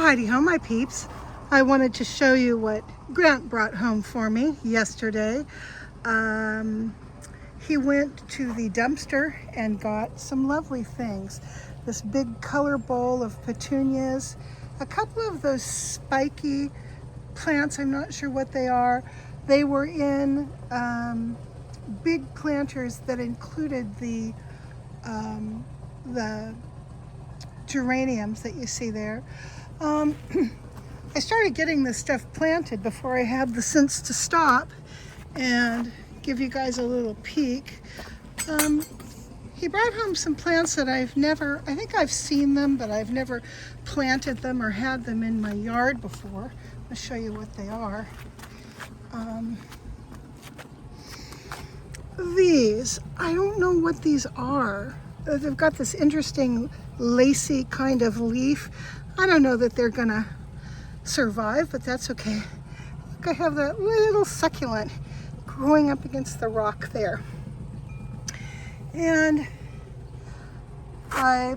Heidi Ho, my peeps. I wanted to show you what Grant brought home for me yesterday. He went to the dumpster and got some lovely things. This big color bowl of petunias, a couple of those spiky plants, I'm not sure what they are. They were in big planters that included the geraniums that you see there. I started getting this stuff planted before I had the sense to stop and give you guys a little peek. He brought home some plants that I think I've seen them, but I've never planted them or had them in my yard before. I'll show you what they are. These, I don't know what these are. They've got this interesting lacy kind of leaf. I don't know that they're gonna survive, but that's okay. Look, I have that little succulent growing up against the rock there. And I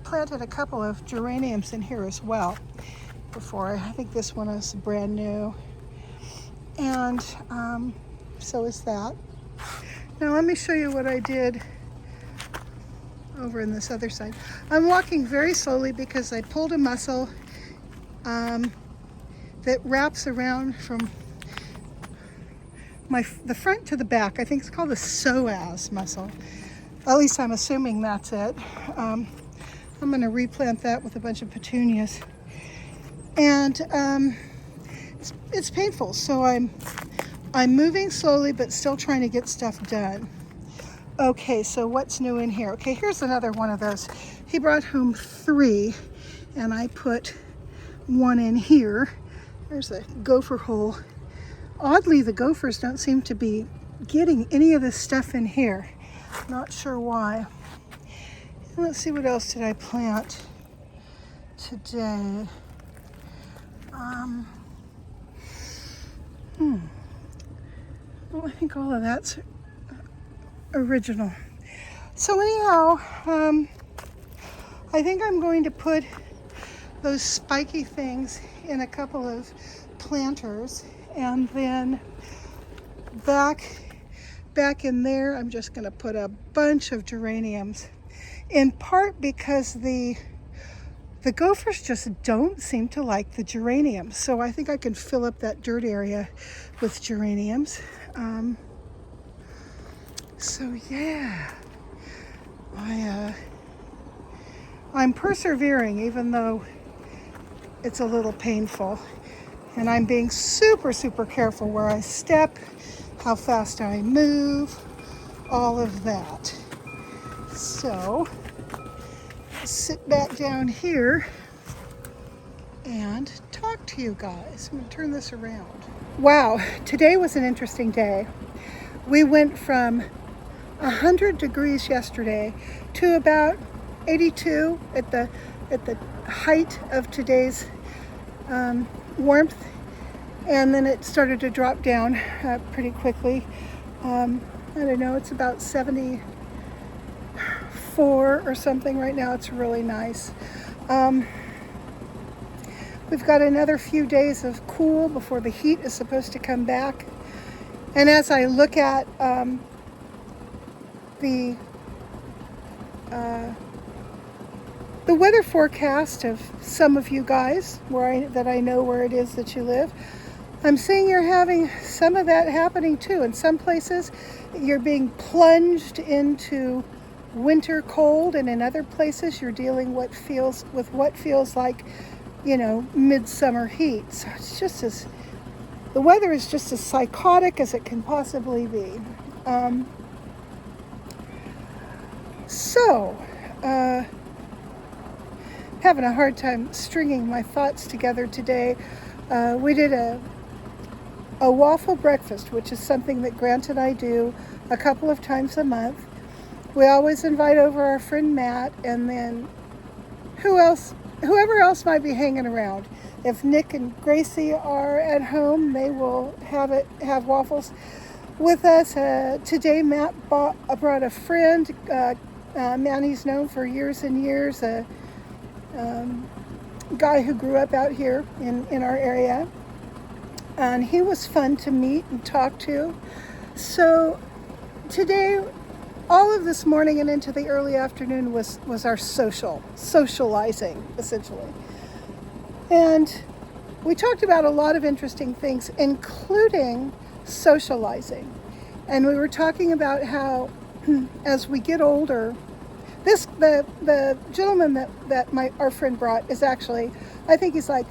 planted a couple of geraniums in here as well before. I think this one is brand new. And so is that. Now let me show you what I did over in this other side. I'm walking very slowly because I pulled a muscle that wraps around from the front to the back. I think it's called the psoas muscle. At least I'm assuming that's it. I'm going to replant that with a bunch of petunias. And it's painful, so I'm moving slowly but still trying to get stuff done. Okay, so what's new in here? Okay, here's another one of those. He brought home 3, and I put 1 in here. There's a gopher hole. Oddly, the gophers don't seem to be getting any of this stuff in here. Not sure why. Let's see, what else did I plant today? Well, I think all of that's original. So anyhow, I think I'm going to put those spiky things in a couple of planters, and then back in there I'm just going to put a bunch of geraniums, in part because the gophers just don't seem to like the geraniums, so I think I can fill up that dirt area with geraniums. So yeah, I'm persevering even though it's a little painful, and I'm being super careful where I step, how fast I move, all of that. So sit back down here and talk to you guys. I'm going to turn this around. Wow, today was an interesting day. We went from 100 degrees yesterday to about 82 at the height of today's warmth, and then it started to drop down pretty quickly. I don't know, it's about 74 or something right now. It's really nice. We've got another few days of cool before the heat is supposed to come back. And as I look at the weather forecast of some of you guys that I know where it is that you live, I'm seeing you're having some of that happening too. In some places you're being plunged into winter cold, and in other places you're dealing with what feels like, you know, midsummer heat. So it's just the weather is just as psychotic as it can possibly be. Having a hard time stringing my thoughts together today. We did a waffle breakfast, which is something that Grant and I do a couple of times a month. We always invite over our friend Matt, and then whoever else might be hanging around. If Nick and Gracie are at home, they will have waffles with us. Today Matt brought a friend, a man he's known for years and years, guy who grew up out here in our area. And he was fun to meet and talk to. So today, all of this morning and into the early afternoon was our socializing, essentially. And we talked about a lot of interesting things, including socializing. And we were talking about how as we get older, the gentleman that our friend brought is actually, I think he's like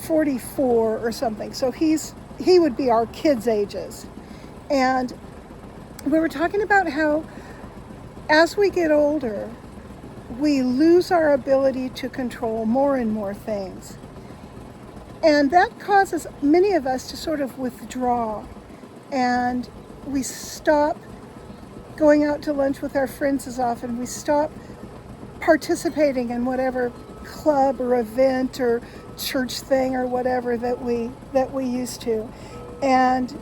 44 or something. So he would be our kids' ages. And we were talking about how as we get older, we lose our ability to control more and more things. And that causes many of us to sort of withdraw, and we stop going out to lunch with our friends as often. We stop participating in whatever club or event or church thing or whatever that we used to. And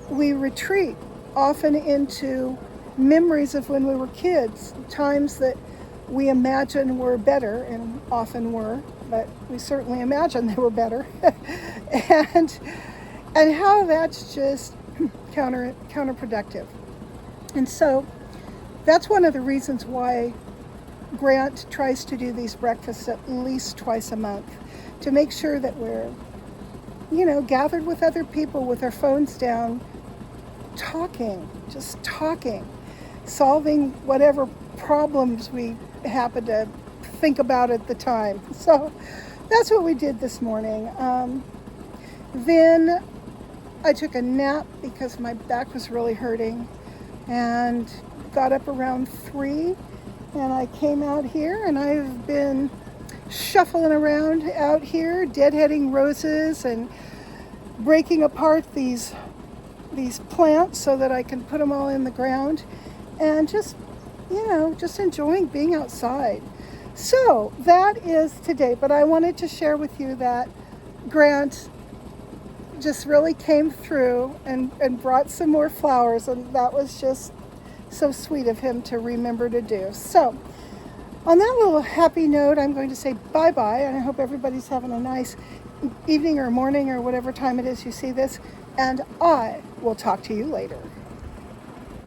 we retreat often into memories of when we were kids, times that we imagine were better, and often were, but we certainly imagine they were better. and how that's just counterproductive. And so that's one of the reasons why Grant tries to do these breakfasts at least twice a month, to make sure that we're, gathered with other people with our phones down, just talking, solving whatever problems we happen to think about at the time. So that's what we did this morning. Then I took a nap because my back was really hurting, and got up around 3, and I came out here, and I've been shuffling around out here, deadheading roses and breaking apart these plants so that I can put them all in the ground, and just enjoying being outside. So that is today, but I wanted to share with you that Grant just really came through and brought some more flowers, and that was just so sweet of him to remember to do. So on that little happy note, I'm going to say bye-bye, and I hope everybody's having a nice evening or morning or whatever time it is you see this, and I will talk to you later.